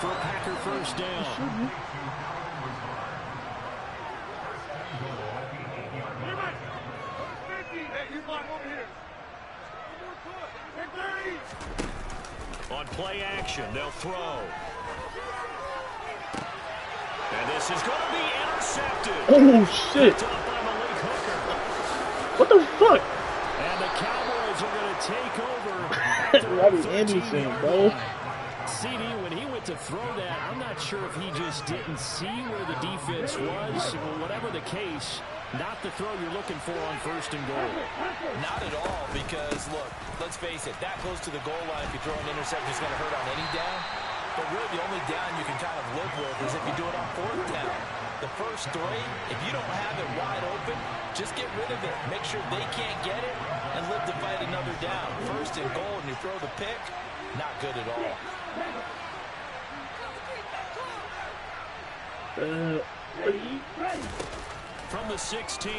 for a Packer first down. On play action, they'll throw. And this is going to be intercepted. Oh, shit. What the fuck? And the Cowboys are going to take over. Robbie Anderson, bro. CD, when he went to throw that, I'm not sure if he just didn't see where the defense was. Whatever the case, not the throw you're looking for on 1st and goal. Not at all, because, look, let's face it, that close to the goal line, if you throw an interception, it's going to hurt on any down. But really, the only down you can kind of live with is if you do it on 4th down. The first 3, if you don't have it wide open, just get rid of it. Make sure they can't get it and live to fight another down. 1st and goal, and you throw the pick, not good at all. From the 16,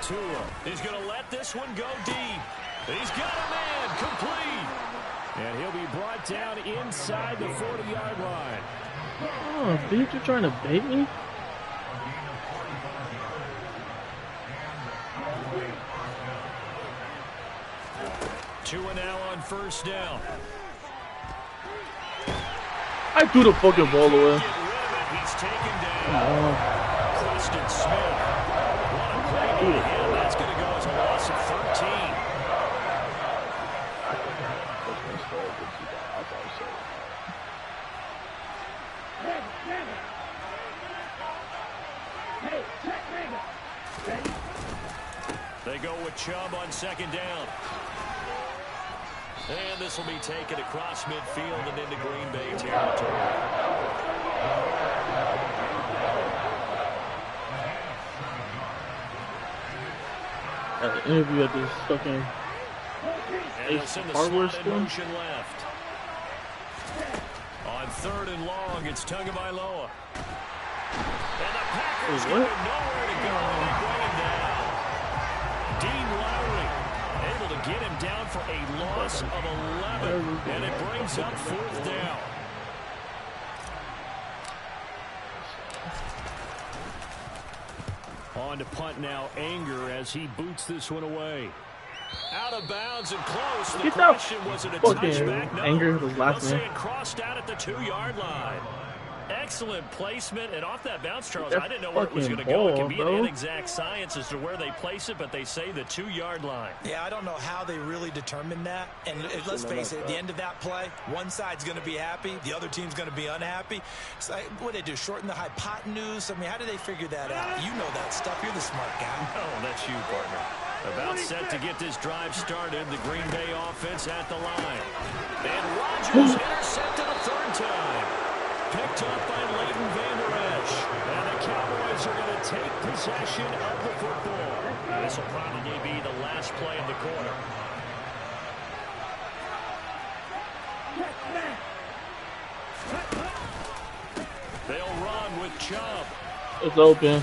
Tua is going to let this one go deep. He's got a man complete. And he'll be brought down inside the 40-yard line. Oh, dude, you're trying to bait me? Tua now on 1st down. I threw the fucking ball away. He's taken down. Preston Smith. What a play to him. That's going to go as a loss of 13. They go with Chubb on 2nd down. And this will be taken across midfield and into Green Bay territory. An interview at this fucking hardware store. Left. On 3rd and long, it's Tagovailoa. And the Packers get nowhere to go. And they bring him down. Dean Lowry able to get him down for a loss of 11. And it brings up 4th down. On to punt now, Anger as he boots this one away. Out of bounds and close. The question was it a touchback? No. Anger was last man. It crossed out at the 2-yard line. Excellent placement, and off that bounce, Charles, I didn't know where it was going to go. It can be an inexact science as to where they place it, but they say the 2-yard line. Yeah, I don't know how they really determined that. And let's face it, at the end of that play, one side's going to be happy, the other team's going to be unhappy. It's like, what did they do, shorten the hypotenuse? I mean, how did they figure that out? You know that stuff. You're the smart guy. Oh, that's you, partner. About set to get this drive started. The Green Bay offense at the line. And Rodgers intercepted a 3rd time. Picked up by Leighton Vander Esch. And the Cowboys are going to take possession of the football. This will probably be the last play of the quarter. They'll run with Chubb. It's open. And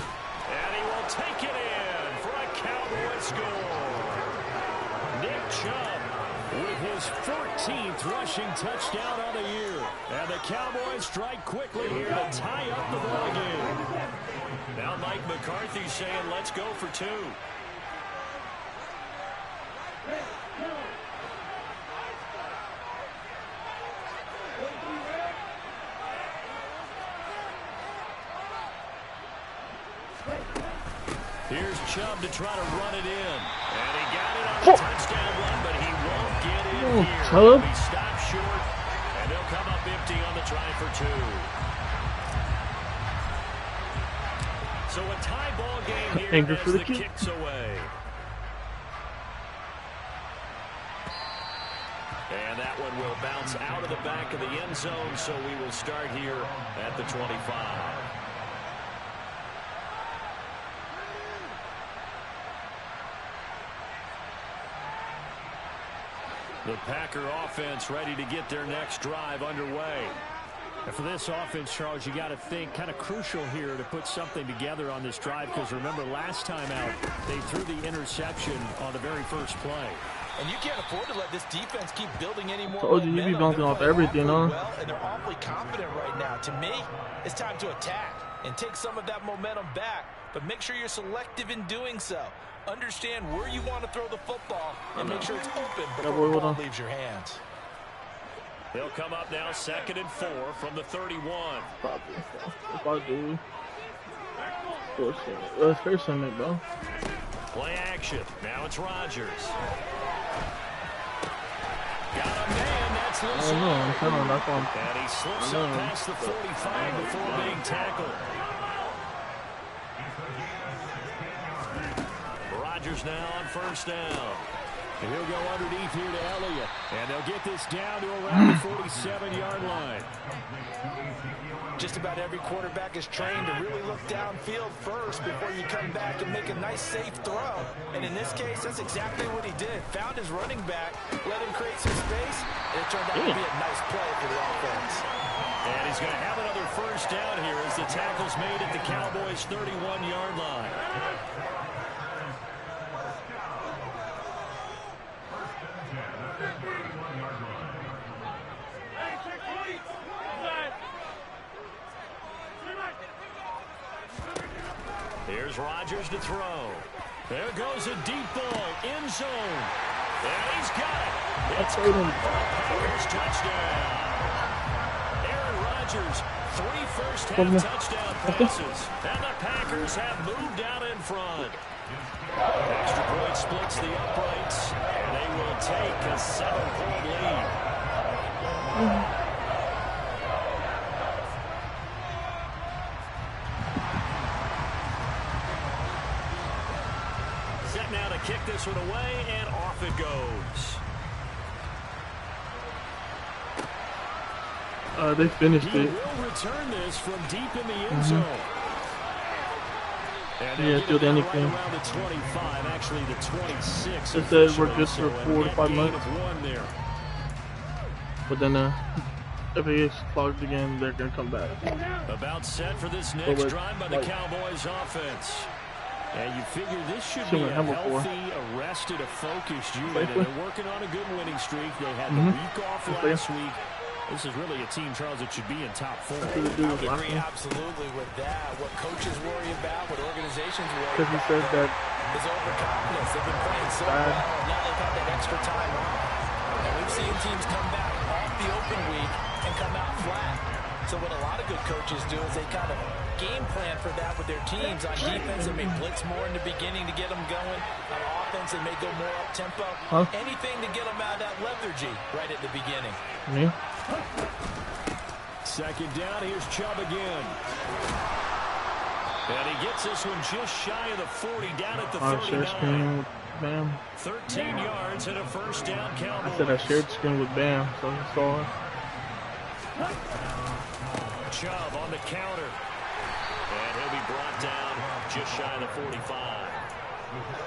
he will take it in for a Cowboy score. Nick Chubb with his 14th rushing touchdown on the year. And the Cowboys strike quickly here to tie up the ball game. Now Mike McCarthy saying, let's go for 2. Here's Chubb to try to run it in. And he got it on the touchdown run, but he won't get in here. He'll be stopped short, and they'll come up empty on the try for 2. So a tie ball game here Anger as for the the kick. kicks away. And that one will bounce out of the back of the end zone, so we will start here at the 25. The Packer offense ready to get their next drive underway. And for this offense, Charles, you got to think kind of crucial here to put something together on this drive, because remember last time out they threw the interception on the very first play. And you can't afford to let this defense keep building any more Told you, you be bouncing off everything, huh? well, and they're awfully confident right now. To me, it's time to attack and take some of that momentum back, but make sure you're selective in doing so. Understand where you want to throw the football and make sure it's open before the ball leaves your hands. They'll come up now 2nd and 4 from the 31. If I do, let's first on it, bro. Play action. Now it's Rodgers. Got a man. That's I loose. don't know. I'm telling you, that's on. And he slips up past the 45 before being tackled. Rodgers now on 1st down. And he'll go underneath here to Elliott. And they'll get this down to around the 47-yard line. Just about every quarterback is trained to really look downfield first before you come back and make a nice, safe throw. And in this case, that's exactly what he did. Found his running back, let him create some space, and it turned out to be a nice play for the offense. And he's going to have another 1st down here as the tackle's made at the Cowboys' 31-yard line. Here's Rodgers to throw. There goes a deep ball, end zone. And he's got it. It's Packers touchdown. Aaron Rodgers, 3 first-half touchdown passes. And the Packers have moved out in front. Extra point splits the uprights, and they will take a 7-point lead. Now to kick this one away, and off it goes. They finished He it. will return this from deep in the end zone. Yeah, do anything. Right around the 25, actually the 26. They said we're good for 4 to 5 months. But then if it gets clogged again, they're going to come back. About set for this next drive by the Cowboys offense. And you figure this should be a healthy, arrested, a focused unit. And they're working on a good winning streak. They had the week off last week. This is really a team, Charles, that should be in top 4. I agree absolutely with that. What coaches worry about, what organizations worry about, he said that is overconfidence. They've been playing so well, and now they've had that extra time off. And we've seen teams come back off the open week and come out flat. So what a lot of good coaches do is they kind of game plan for that with their teams. On defense, they may blitz more in the beginning to get them going. On offense, they may go more up-tempo. Anything to get them out of that lethargy right at the beginning. Yeah. 2nd down, here's Chubb again. And he gets this one just shy of the 40, down at the 39. Bam. 13 yards and a 1st down, Cowboys. I said I shared screen with Bam, so he saw it. Chubb on the counter. And he'll be brought down just shy of the 45.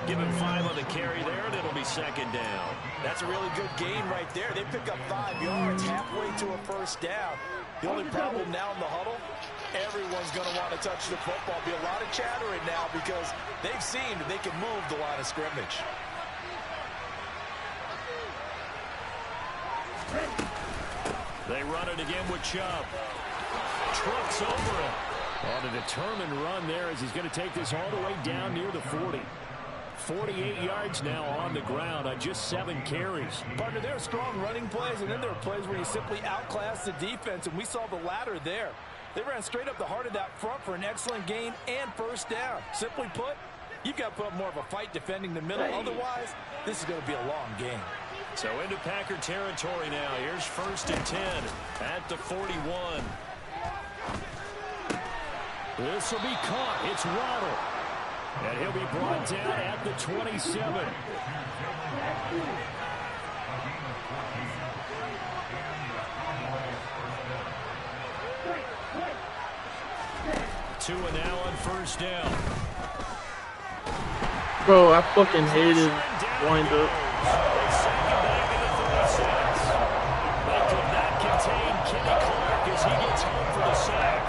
Give him 5 on the carry there, and it'll be 2nd down. That's a really good gain right there. They pick up 5 yards halfway to a 1st down. The only problem now in the huddle, everyone's going to want to touch the football. Be a lot of chattering now because they've seen that they can move the line of scrimmage. They run it again with Chubb. Trucks over it. On a determined run there as he's going to take this all the way down near the 40. 48 yards now on the ground on just 7 carries. Partner, there are strong running plays, and then there are plays where you simply outclass the defense, and we saw the latter there. They ran straight up the heart of that front for an excellent gain and 1st down. Simply put, you've got to put up more of a fight defending the middle. Otherwise, this is going to be a long game. So into Packer territory now. Here's 1st and 10 at the 41. This will be caught. It's Waddle. And he'll be brought down at the 27. Two and now on 1st down. Bro, I fucking hated wind up. They could not contain Kenny Clark as he gets home for the sack.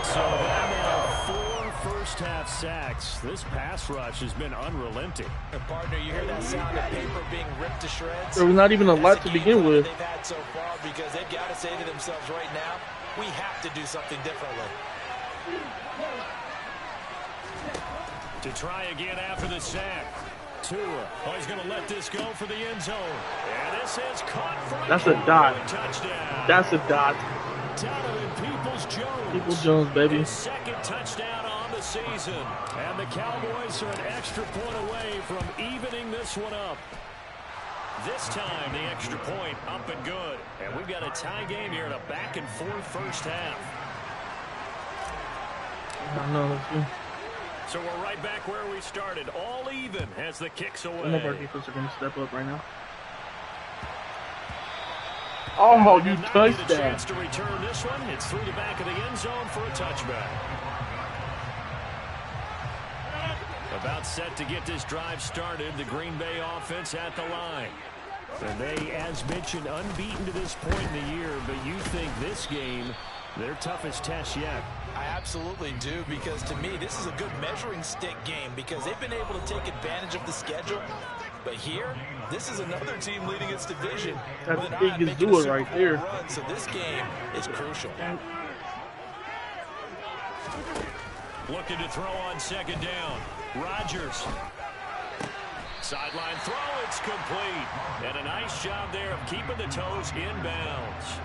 So they're now 4 first half sacks, this pass rush has been unrelenting. And partner, you hear that sound of paper being ripped to shreds? There was not even a lot to begin with. They've had so far because they've got to say to themselves right now, we have to do something differently. To try again after the sack. Tua. Oh, he's going to let this go for the end zone. And this is caught for That's a dot. touchdown. That's a dot. Donovan Peoples-Jones. Peoples-Jones, baby. His second touchdown on the season. And the Cowboys are an extra point away from evening this one up. This time, the extra point up and good. And we've got a tie game here in a back-and-forth first half. I know. Let's see. So we're right back where we started, all even as the kicks away. Some of our defense are going to step up right now. Oh, you touched that. Chance to return this one. It's through the back of the end zone for a touchback. About set to get this drive started, the Green Bay offense at the line. And they, as mentioned, unbeaten to this point in the year, but you think this game, their toughest test yet? I absolutely do, because to me, this is a good measuring stick game because they've been able to take advantage of the schedule. But here, this is another team leading its division. That's big as do it right there. Run, so this game is crucial. Looking to throw on second down. Rodgers. Sideline throw, it's complete. And a nice job there of keeping the toes inbounds.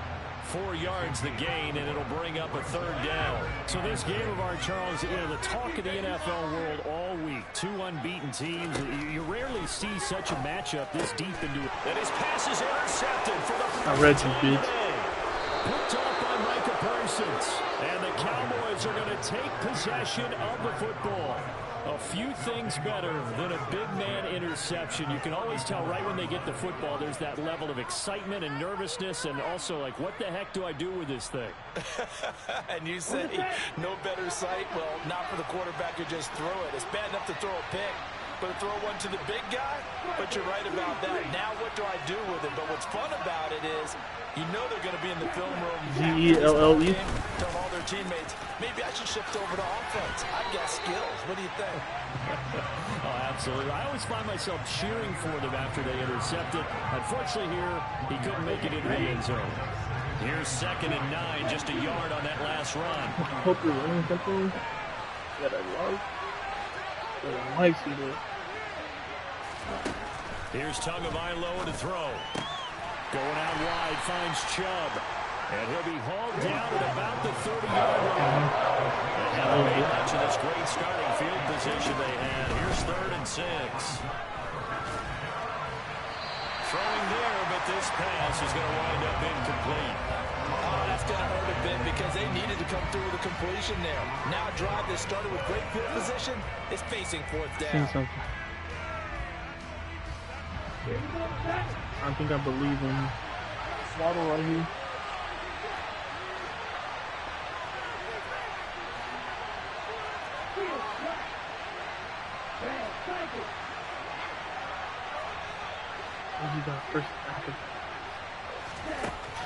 4 yards the gain, and it'll bring up a third down. So this game of our Charles, the talk of the NFL world all week. 2 unbeaten teams. You rarely see such a matchup this deep into it. And his pass is intercepted for the first I read some time bids. today. Picked off by Micah Parsons. And the Cowboys are going to take possession of the football. A few things better than a big man interception. You can always tell right when they get the football, there's that level of excitement and nervousness, and also like, what the heck do I do with this thing? And you say, no better sight? Well, not for the quarterback who just throw it. It's bad enough to throw a pick, but to throw one to the big guy? But you're right about that. Now what do I do with it? But what's fun about it is, you know they're going to be in the film room. G-E-L-L-E. Tell all their teammates, maybe I should shift over to offense. I've got skills. What do you think? Oh, absolutely. I always find myself cheering for them after they intercept it. Unfortunately here, he couldn't make it into the end zone. Here's 2nd and 9, just a yard on that last run. I hope you're running something that I love. That I might see this. Here's Tagovailoa to throw. Going out wide, finds Chubb. And he'll be hauled down at about the 30-yard line. They haven't made much of this great starting field position they had. Here's 3rd and 6. Throwing there, but this pass is going to wind up incomplete. Oh, that's going to hurt a bit because they needed to come through with a completion there. Now a drive that started with great field position is facing 4th down. I think I believe in Waddle right here.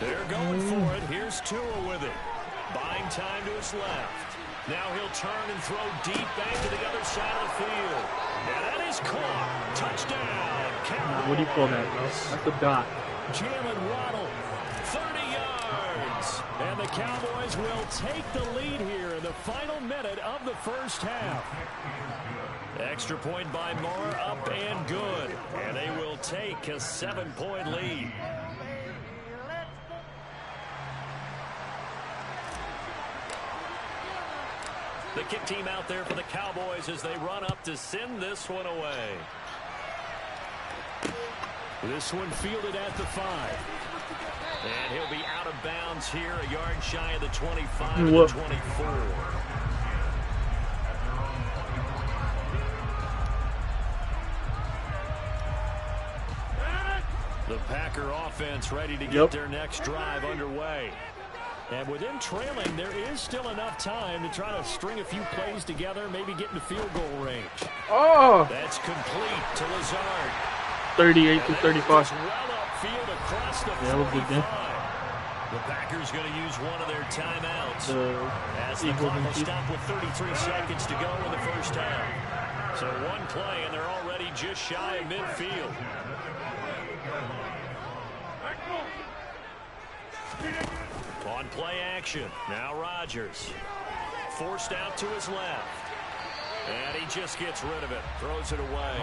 They're going for it. Here's Tua with it. Buying time to his left. Now he'll turn and throw deep back to the other side of the field. And that is caught. Touchdown. What do you call that, bro? That's a dot. Jalen Waddle, 30 yards. And the Cowboys will take the lead here in the final minute of the first half. Extra point by Moore, up and good. And they will take a 7-point lead. The kick team out there for the Cowboys as they run up to send this one away. This one fielded at the 5. And he'll be out of bounds here, a yard shy of the 25 to the 24. The Packer offense ready to get their next drive underway. And with them trailing, there is still enough time to try to string a few plays together, maybe get into field goal range. Oh! That's complete to Lazard. 38 to 35. Well upfield across the that was good game. The Packers going to use one of their timeouts as the Eagles clock and will Chiefs. stop with 33 seconds to go in the first half. So one play, and they're already just shy of midfield. On play action, now Rodgers. Forced out to his left. And he just gets rid of it, throws it away.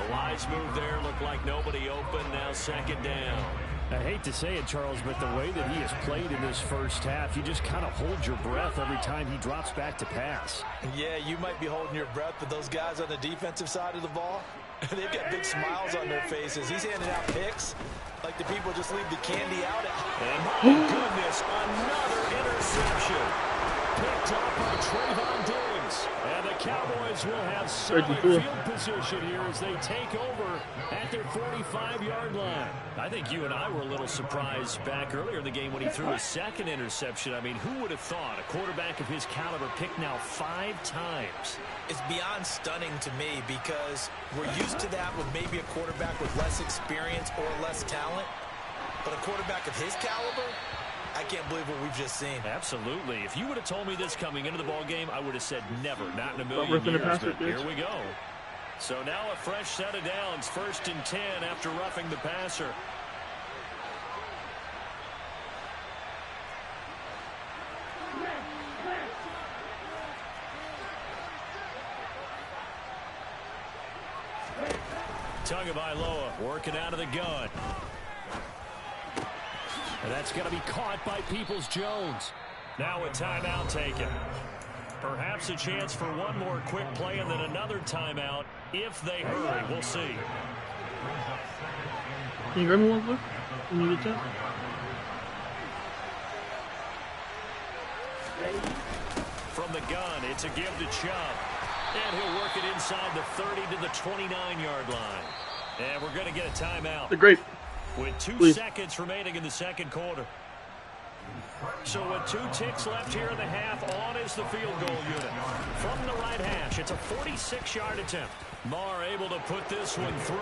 A wise move there, looked like nobody open, now second down. I hate to say it, Charles, but the way that he has played in this first half, you just kind of hold your breath every time he drops back to pass. Yeah, you might be holding your breath, but those guys on the defensive side of the ball, they've got big smiles on their faces. He's handing out picks like the people just leave the candy out. And my goodness, another interception. Picked up by Trayvon Diggs. And the Cowboys will have solid field position here as they take over at their 45-yard line. I think you and I were a little surprised back earlier in the game when he threw his second interception. I mean, who would have thought a quarterback of his caliber picked now 5 times? It's beyond stunning to me because we're used to that with maybe a quarterback with less experience or less talent. But a quarterback of his caliber, I can't believe what we've just seen. Absolutely. If you would have told me this coming into the ball game, I would have said never, not in a million years. But here we go. So now a fresh set of downs, 1st and 10 after roughing the passer. Tagovailoa working out of the gun. And that's going to be caught by Peoples-Jones. Now a timeout taken. Perhaps a chance for one more quick play and then another timeout if they hurry. We'll see. Can you grab me one, Blue? When you get a chance? From the gun, it's a give to Chubb. And he'll work it inside the 30 to the 29-yard line. And we're going to get a timeout. They're great. With 2 seconds remaining in the second quarter. So with 2 ticks left here in the half, on is the field goal unit. From the right hash, it's a 46-yard attempt. Marr able to put this one through,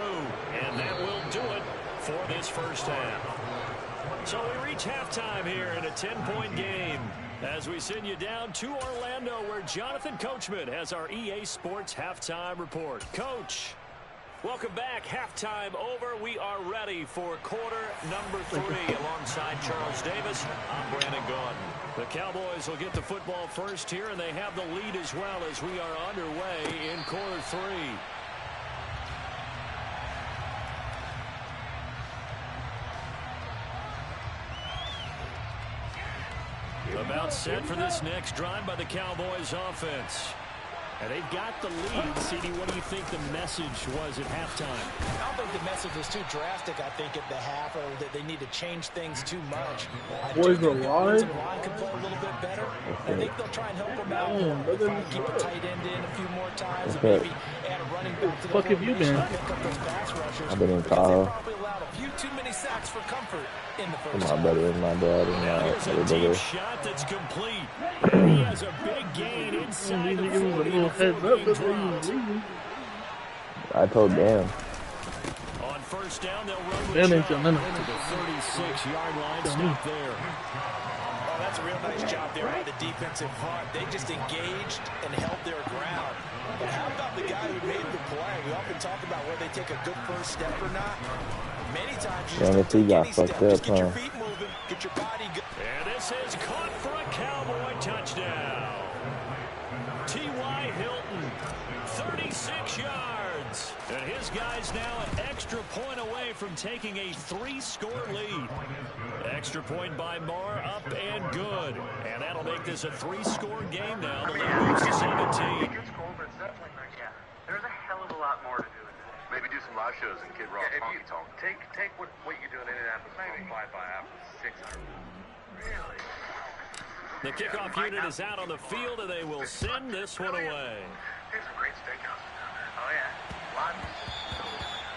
and that will do it for this first half. So we reach halftime here in a 10-point game as we send you down to Orlando where Jonathan Coachman has our EA Sports halftime report. Coach, welcome back. Halftime over. We are ready for quarter number 3. Alongside Charles Davis, I'm Brandon Gaudin. The Cowboys will get the football first here, and they have the lead as well as we are underway in quarter 3. About set for this next drive by the Cowboys offense. And they've got the lead. CD, what do you think the message was at halftime? I don't think the message was too drastic, I think, at the half, or that they need to change things too much. Boys are alive. The line can play a little bit better. I think they'll try and help them out. Try and keep a tight end in a few more times. And maybe add a running back to the fuck have you been? pick up those pass rushers. I've been in Tahoe. Probably allowed a few too many sacks for comfort in the first My half. brother and my dad and Now here's a my deep brother. shot that's complete. He has a big gain inside the 40 a little heads before up being that dropped. I told Dan. On first down, they'll run with Dan ain't Chubb your to minute. the 36-yard line. Stop there. Oh, that's a real nice job there by the defensive front. They just engaged and held their ground. But how about the guy who made the play? We often talk about whether they take a good first step or not. Many times you Damn, just if he don't got take any step. fucked up, Just get your huh? feet moving, get your body going. And this is caught for a Cowboy touchdown. T.Y. Hilton, 36 yards. And his guy's now an extra point away from taking a 3-score lead. Extra point by Marr, up and good. And that'll make this a 3-score game now. The lead moves to 17. It's cool, but it's definitely like, yeah, there's a hell of a lot more to do in this. Maybe do some live shows in Kid Rock Honky Tonk. Take what you do in Indianapolis, multiply by 600. Really? The kickoff unit is out on the field, and they will send this one away. There's some great steakhouses down there. Oh, yeah. Lots.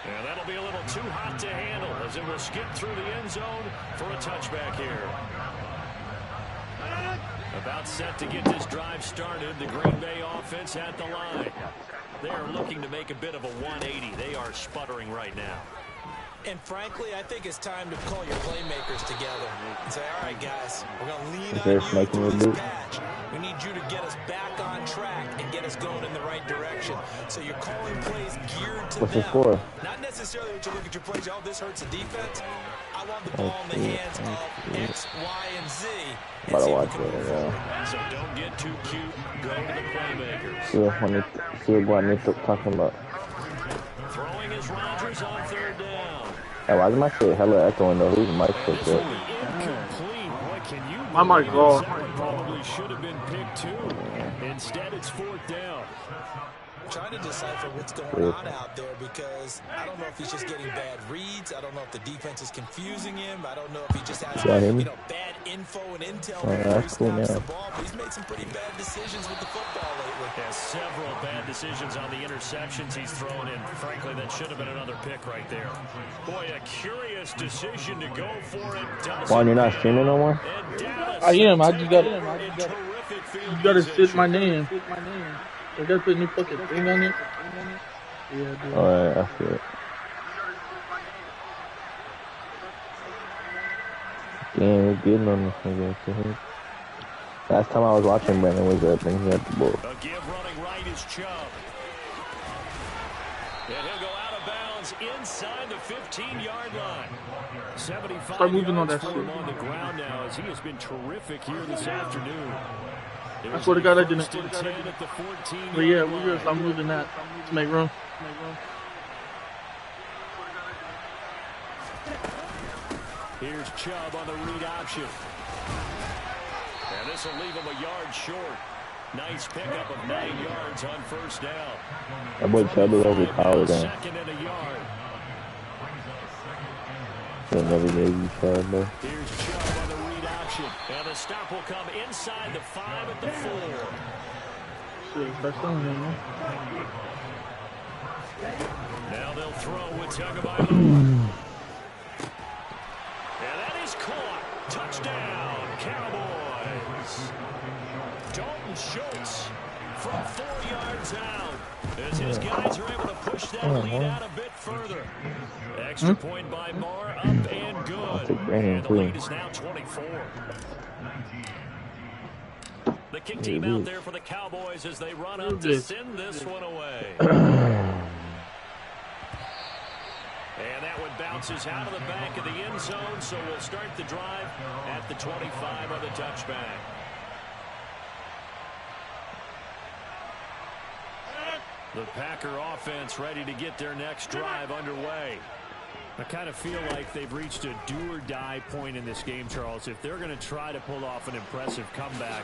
And that'll be a little too hot to handle as it will skip through the end zone for a touchback here. About set to get this drive started, the Green Bay offense at the line. They are looking to make a bit of a 180. They are sputtering right now. And frankly, I think it's time to call your playmakers together and say, all right, guys, we're going to lean Is there on you smoking through with this it? patch. We need you to get us back on track and get us going in the right direction. So you're calling plays geared to What's them. it for? Not necessarily that you look at your plays, oh, this hurts the defense. I want the ball in the hands of X, Y, and Z. And About to see if we watch can it, move yeah. forward. So don't get too cute. Go to the playmakers. See what Juanito talking about. Throwing is Rodgers on third down. Hey, why is my shit hella echoing though? Who's mic And picked this will up? be incomplete. Boy, can you My believe mic's it? off. That one probably should have been picked too. Instead, it's fourth down. Trying to decipher what's going on out there because I don't know if he's just getting bad reads. I don't know if the defense is confusing him. I don't know if he just has, Y'all hear me? bad info and intel Oh, before he that's cool snaps now. the ball. But he's made some pretty bad decisions with the football lately. Has several bad decisions on the interceptions he's thrown in. Frankly, that should have been another pick right there. Boy, a curious decision to go for it. Juan, you're not streaming no more? I am. I just got to You gotta sit my name. They gotta put a new fucking thing on it. Yeah, dude. Alright, I see it. Damn, we're getting on this nigga. Last time I was watching Brandon was up and he had the ball. A give running right is Chubb. And he'll go out of bounds inside the 15-yard line. 75 Start moving on yards that for him shit. on the ground now as he has been terrific here this afternoon. I swear to God, I didn't. First and 10 at the 14-yard But yeah, line. we're gonna start moving that to make room. Here's Chubb on the read option. And this will leave him a yard short. Nice pickup of 9 yards on first down. That boy Chubb is overpowered now. Second and a yard. They never gave you Chubb, bro. Here's Chubb on the read option. And the stop will come inside the 5 at the 4. Shit, start selling it, man. Now they'll throw with Tagovailoa. And that is caught. Touchdown, Cowboys. Dalton Schultz from 4 yards out. As his guys are able to push that lead out a bit further. Extra point by Marr, up and good. And the lead is now 24. The kick team out there for the Cowboys as they run up to send this one away. And that one bounces out of the back of the end zone, so we'll start the drive at the 25 on the touchback. The Packer offense ready to get their next drive underway. I kind of feel like they've reached a do-or-die point in this game, Charles. If they're going to try to pull off an impressive comeback,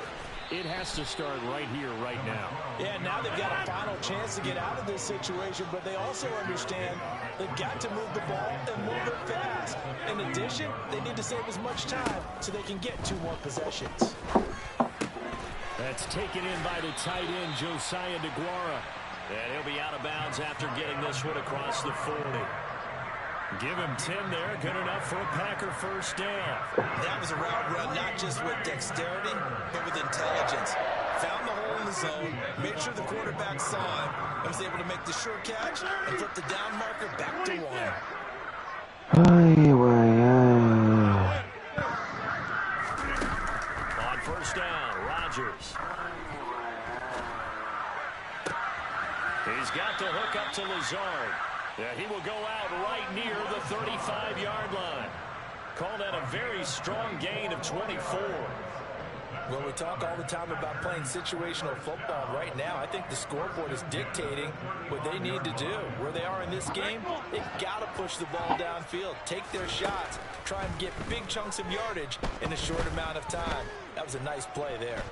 it has to start right here, right now. Yeah, now they've got a final chance to get out of this situation, but they also understand they've got to move the ball and move it fast. In addition, they need to save as much time so they can get 2 more possessions. That's taken in by the tight end, Josiah DeGuara. And he'll be out of bounds after getting this one across the 40. Give him 10 there. Good enough for a Packer first down. That was a route run not just with dexterity, but with intelligence. Found the hole in the zone, made sure the quarterback saw him, and was able to make the sure catch and flip the down marker back to 1. On first down, Rodgers. He's got the hook up to Lazard. And he will go out right near the 35-yard line. Call that a very strong gain of 24. Well, we talk all the time about playing situational football. Right now, I think the scoreboard is dictating what they need to do. Where they are in this game, they've got to push the ball downfield, take their shots, try and get big chunks of yardage in a short amount of time. That was a nice play there.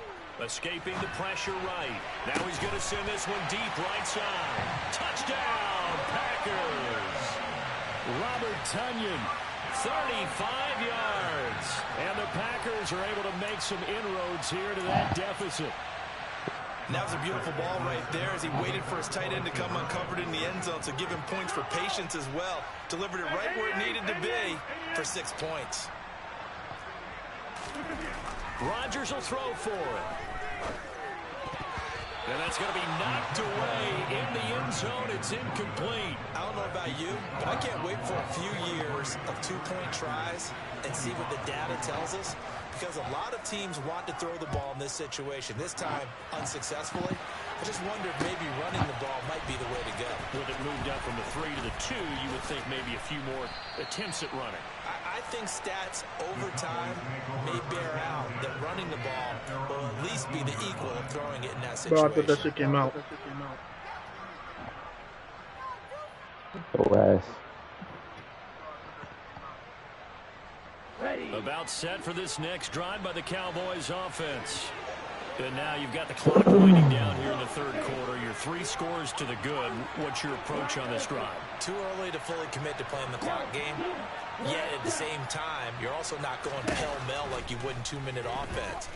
Escaping the pressure right. Now he's going to send this one deep right side. Touchdown, Packers. Robert Tonyan, 35 yards. And the Packers are able to make some inroads here to that deficit. And that was a beautiful ball right there as he waited for his tight end to come uncovered in the end zone, so give him points for patience as well. Delivered it right where it needed to be for 6 points. Rodgers will throw for it. And that's going to be knocked away in the end zone. It's incomplete. I don't know about you, but I can't wait for a few years of two-point tries and see what the data tells us, because a lot of teams want to throw the ball in this situation, this time unsuccessfully. I just wonder if maybe running the ball might be the way to go. With it moved up from the 3 to the 2, you would think maybe a few more attempts at running. I think stats over time may bear out that running the ball will at least be the equal of throwing it in that Bro, situation. I thought that shit came out. Oh, ass. About set for this next drive by the Cowboys offense. And now you've got the clock winding down here in the third quarter. Your 3 scores to the good. What's your approach on this drive? Too early to fully commit to playing the clock game. Yet at the same time, you're also not going pell-mell like you would in 2-minute offense.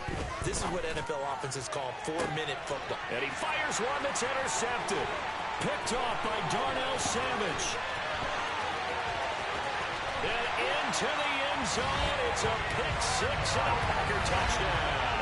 This is what NFL offenses call 4-minute football. And he fires one that's intercepted. Picked off by Darnell Savage. And into the end zone. It's a pick 6 and a Packer touchdown.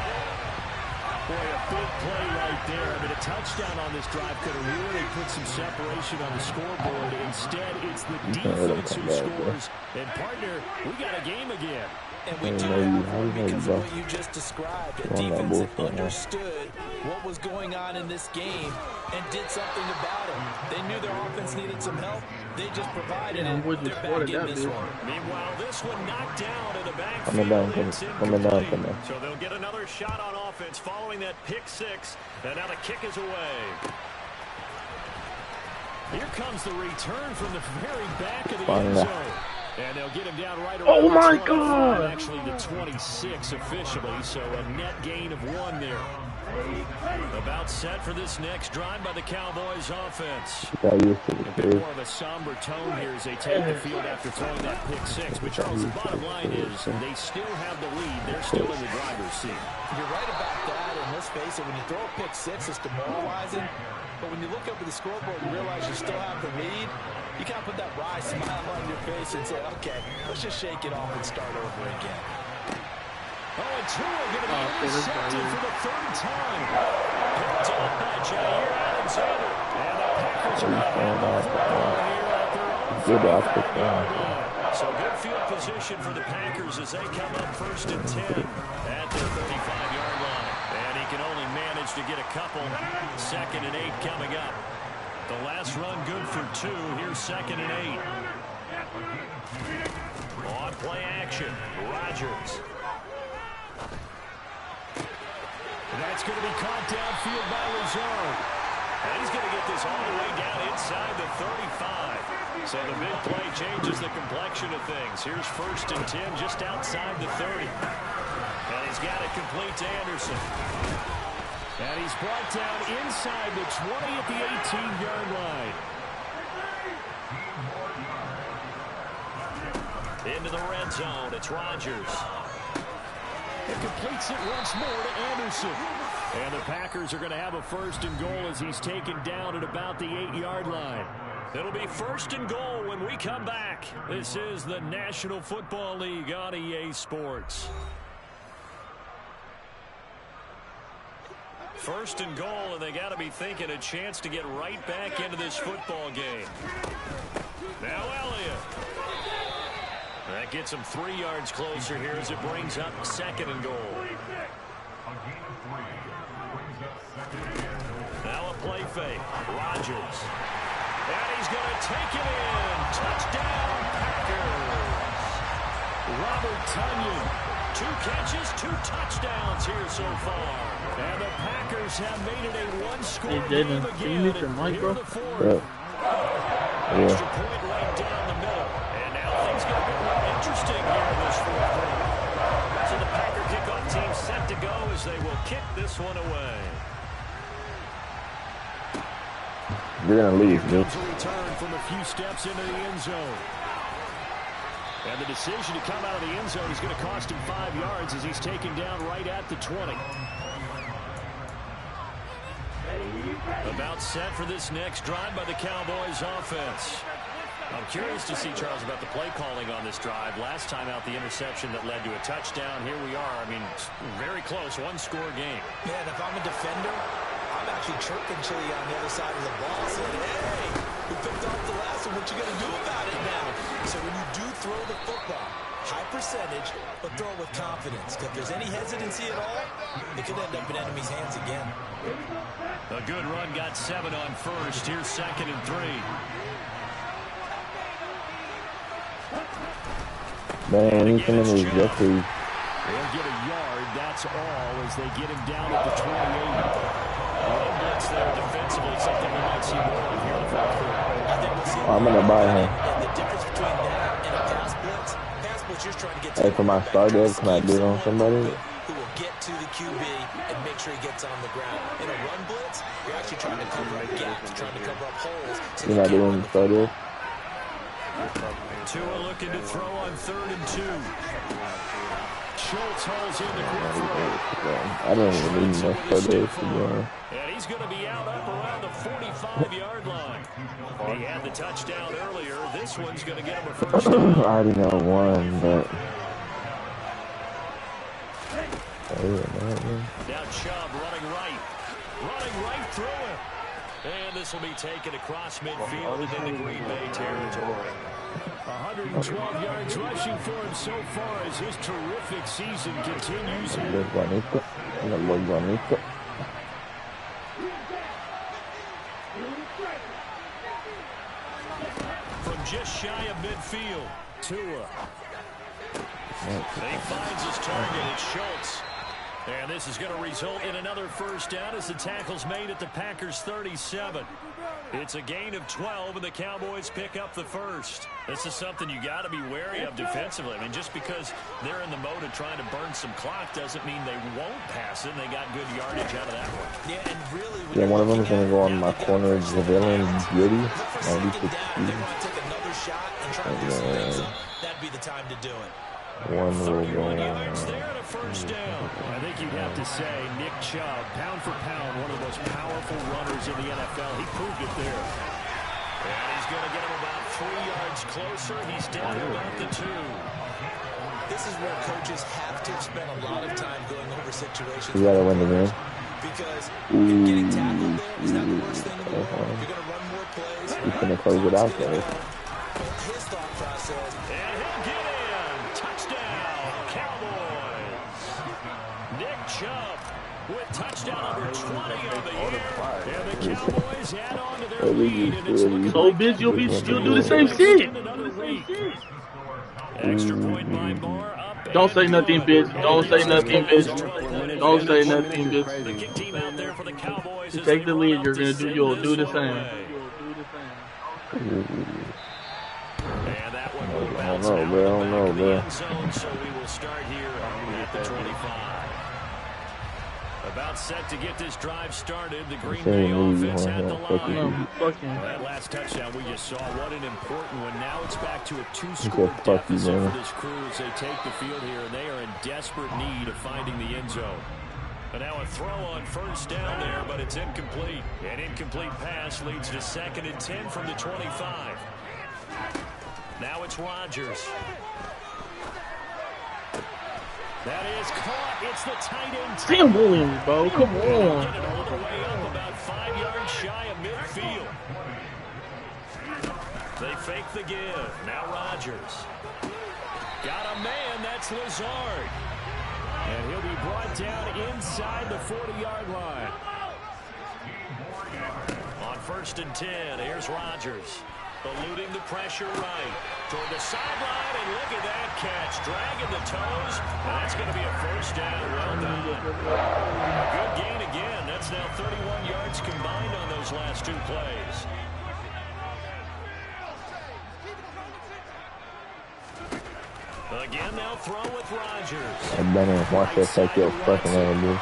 Boy, a big play right there. I mean, a touchdown on this drive could have really put some separation on the scoreboard. Instead, it's the defense who scores. And, partner, we got a game again. And we do have one because of what you just described. A defense that understood what was going on in this game and did something about it. They knew their offense needed some help. They just provided it. They're back in this one. Meanwhile, this one knocked down in the backfield. It's incomplete. So they'll get another shot on offense following that pick 6. And now the kick is away. Here comes the return from the very back of the end zone. And they'll get him down right around oh my God! Actually the 26 officially, so a net gain of 1 there. About set for this next drive by the Cowboys offense. A bit more of a somber tone here as they take the field after throwing that pick 6. But Charles, the bottom line is they still have the lead. They're still in the driver's seat. You're right about that, and let's face it, when you throw a pick 6, it's demoralizing. But when you look up at the scoreboard and realize you still have the lead, you kind of put that wry smile on your face and say, okay, let's just shake it off and start over again. Oh, and two are going to be intercepted for the 3rd time. Picked up by Jair Alexander. And the Packers are going to have the football here at their own 35-yard line. So good field position for the Packers as they come up 1st and 10 at their 35-yard line. And he can only manage to get a couple. 2nd and 8 coming up. The last run good for 2. Here's 2nd and 8. On play action, Rodgers. And that's going to be caught downfield by Lazard. And he's going to get this all the way down inside the 35. So the big play changes the complexion of things. Here's 1st and 10 just outside the 30. And he's got it complete to Anderson. And he's brought down inside the 20 at the 18-yard line. Into the red zone, it's Rodgers. It completes it once more to Anderson. And the Packers are going to have a 1st and goal as he's taken down at about the 8-yard line. It'll be 1st and goal when we come back. This is the National Football League on EA Sports. 1st and goal, and they got to be thinking a chance to get right back into this football game. Now Elliott. That gets him 3 yards closer here as it brings up 2nd and goal. Now a play fake. Rodgers. And he's going to take it in. Touchdown, Packers. Robert Tonyan. 2 catches, 2 touchdowns here so far. And the Packers have made it a 1-score game again. Can you mute your mic, bro? Extra point right down the middle. And now things get a bit more interesting here in this 4th quarter. So the Packer kickoff team set to go as they will kick this one away. You're going to leave, dude. Comes a return from a few steps into the end zone. And the decision to come out of the end zone is going to cost him 5 yards as he's taken down right at the 20. About set for this next drive by the Cowboys offense. I'm curious to see, Charles, about the play calling on this drive. Last time out, the interception that led to a touchdown. Here we are. I mean, very close, 1-score game. Yeah, and if I'm a defender, I'm Chubb actually chirping Chili on the other side of the ball, saying, hey, we picked off the last one. What you going to do about it now? So when you do throw the football, high percentage, but throw it with confidence. Because if there's any hesitancy at all, it could end up in enemy's hands again. A good run got 7 on first. Here's 2nd and 3. Man, he's coming to Jeffrey. They'll get a yard, that's all, as they get him down at the 28. Blitz there defensively, something we might see more of here in the fourth quarter. I think we'll see I'm gonna buy him. the difference between that and a pass blitz just trying to get to Hey, for my start dev, can I do it on somebody? who will get to the QB and make sure he gets on the ground. In a run blitz, you're actually trying to cover up gaps, trying to cover up holes. So You're not doing the start dev? Tua looking to throw on 3rd and 2. Schultz holds in the quick throw. I don't even need no start dev to be honest. And he's going to be out up around the 45-yard line. He had the touchdown earlier. This one's going to get him a first down. I already know one, but... Now Chubb running right through him. And this will be taken across midfield and into Green Bay territory. 112 yards rushing for him so far as his terrific season continues. From just shy of midfield, Tua. He finds his target. It's Schultz. And this is going to result in another first down as the tackle's made at the Packers' 37. It's a gain of 12, and the Cowboys pick up the first. This is something you got to be wary of defensively. I mean, just because they're in the mode of trying to burn some clock doesn't mean they won't pass it, and they got good yardage out of that one. Yeah, and really, yeah, one of them is going to go on my corner, Javale and Giddy. They want to take another shot and try to do some things up. That'd be the time to do it. One will go on. Yards there to first down. I think you'd have to say Nick Chubb, pound for pound, one of the most powerful runners in the NFL. He proved it there. And he's going to get him about 3 yards closer. He's down about the 2. This is where coaches have to spend a lot of time going over situations. You gotta win the game. Because getting tackled there is not the worst thing in the world. If you're going to run more plays, He's going to close it out there. his thought process. And he'll get in. Touchdown, Cowboys. Nick Chubb with touchdown number 20 of the year. And the Cowboys add on to their lead. And it's looking So bitch, you'll do the same shit. Extra point by Moore. Up. Don't say nothing, bitch. Don't say nothing, bitch. Don't say nothing, bitch. The kick team out there for the Cowboys. To take the lead, you're gonna do. You'll do the same. And that one will bounce I don't know, bro. end zone, so we will start here at the 25. About set to get this drive started. The Green Bay offense at the line. That last touchdown we just saw, what an important one. Now it's back to a 2-score deficit for this crew as they take the field here, and they are in desperate need of finding the end zone. And now a throw on first down there, but it's incomplete. An incomplete pass leads to 2nd and 10 from the 25. Now it's Rodgers. That is caught. It's the tight end. Sam Williams, bro. Come on. Get it all the way up about 5 yards shy of midfield. They fake the give. Now Rodgers. Got a man. That's Lazard. And he'll be brought down inside the 40-yard line. On 1st and 10, here's Rodgers. Eluding the pressure right. Toward the sideline, and look at that catch. Dragging the toes, and that's going to be a first down. Well done. A good gain again. That's now 31 yards combined on those last 2 plays. Again, they'll throw with Rodgers. I've been in Washington, take your fucking name, dude.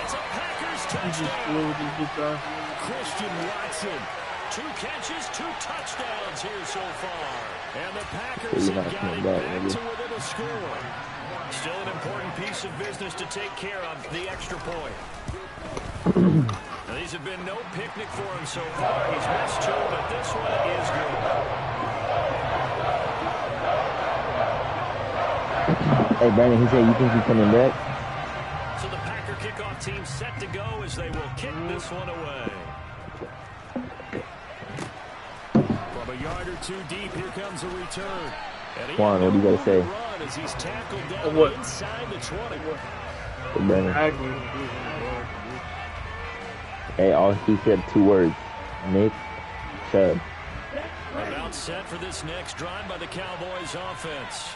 It's a Packers touchdown. Christian Watson. 2 catches, 2 touchdowns here so far. And the Packers have got it back to within a score. Still an important piece of business to take care of, the extra point. Now, these have been no picnic for him so far. He's missed 2, but this one is good. Hey, Brandon, he said you think he's coming back? So the Packer kick kickoff team set to go as they will kick this one away. From a yard or two deep, here comes a return. Juan, what do you gotta say? As he's tackled down inside the 20. Hey, all he said 2 words. Nick Chubb. About set for this next drive by the Cowboys offense.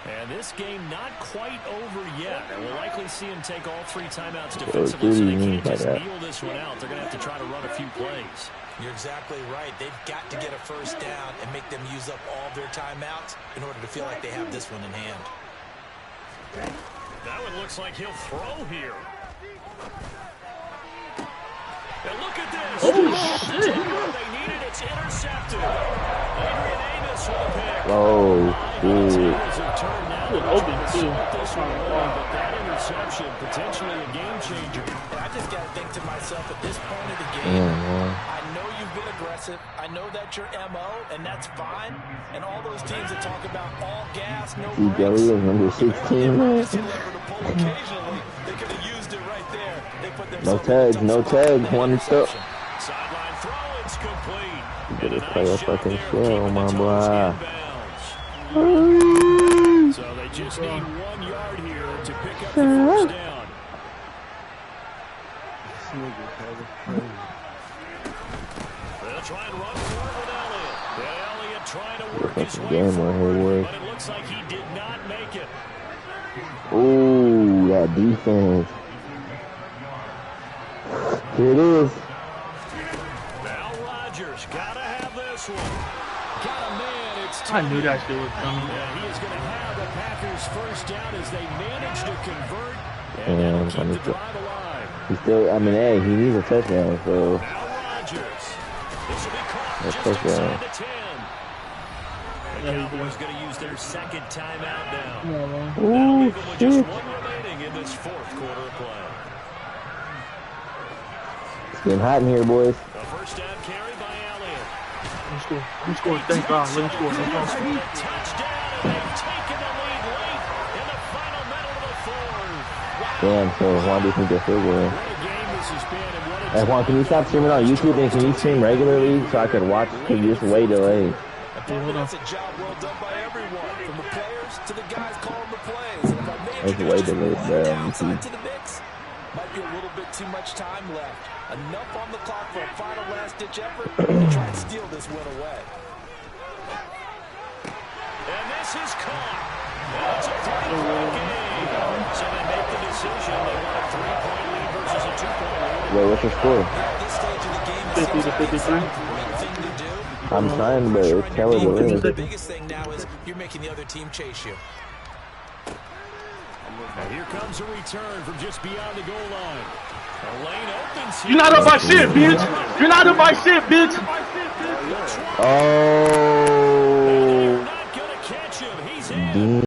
And this game not quite over yet. And we'll likely see him take all 3 timeouts defensively, so they can't just kneel this one out. They're going to have to try to run a few plays. You're exactly right. They've got to get a first down and make them use up all their timeouts in order to feel like they have this one in hand. That one looks like he'll throw here. And look at this. Oh, shit. They need it. It's intercepted. Adrian Amos with a pick. Oh, shit. Open, too. But that interception, potentially a game changer. And I just got to think to myself at this point of the game, I know you've been aggressive. I know that's your MO, and that's fine. And all those teams that talk about all gas, no brakes. Jelly is number 16. Occasionally, they could have used it right there. They put No tags, no tags. One step. Sideline throw, it's complete. You better play a fucking show, my boy. So they just need 1 yard here to pick up the first down. They'll try and run forward with Elliott. And Elliott trying to work his way forward, but it looks like he did not make it. Ooh, that defense. Here it is. Now Rodgers, gotta have this one. Got a man, it's I knew that shit was coming. Yeah, he is going to have the Packers first down as they manage to convert and And keep the drive alive. He's still, I mean, hey, he needs a touchdown, so. Now Rodgers. This will be caught That's just touchdown. inside the 10. The Cowboys going to use their second timeout now. That'll Ooh, leave them with just shit. 1 remaining in this 4th quarter of play. It's getting hot in here, boys. A first down carry by Elliott. I'm scoring. Thank God. Let him score. Touchdown, and they've taken the lead late in the final minute of the 4th. Damn, so Juan just needs a field goal. What a game this has been, and what a Hey, Juan, can you stop streaming on YouTube and can you stream regularly so I could watch? Because you're just way delayed. That's a job well done by everyone, from the players to the guys calling the plays. And if I may It's way introduce delayed, one bro. downside to the mix, might be a little bit too much time left. Enough on the clock for a final last-ditch effort to try and steal this win away. And this is caught. That's a 3-point game. So they make the decision. They want a 3-point lead versus a 2-point lead. Wait, what's the score? At this stage of the game, 50 to 53. right thing to do. I'm trying, but it's hella delayed. The biggest thing now is you're making the other team chase you. And here comes a return from just beyond the goal line. The lane opens here. You're not up by shit, bitch. You're not up by shit, bitch. Oh. They're not going to catch him. He's in.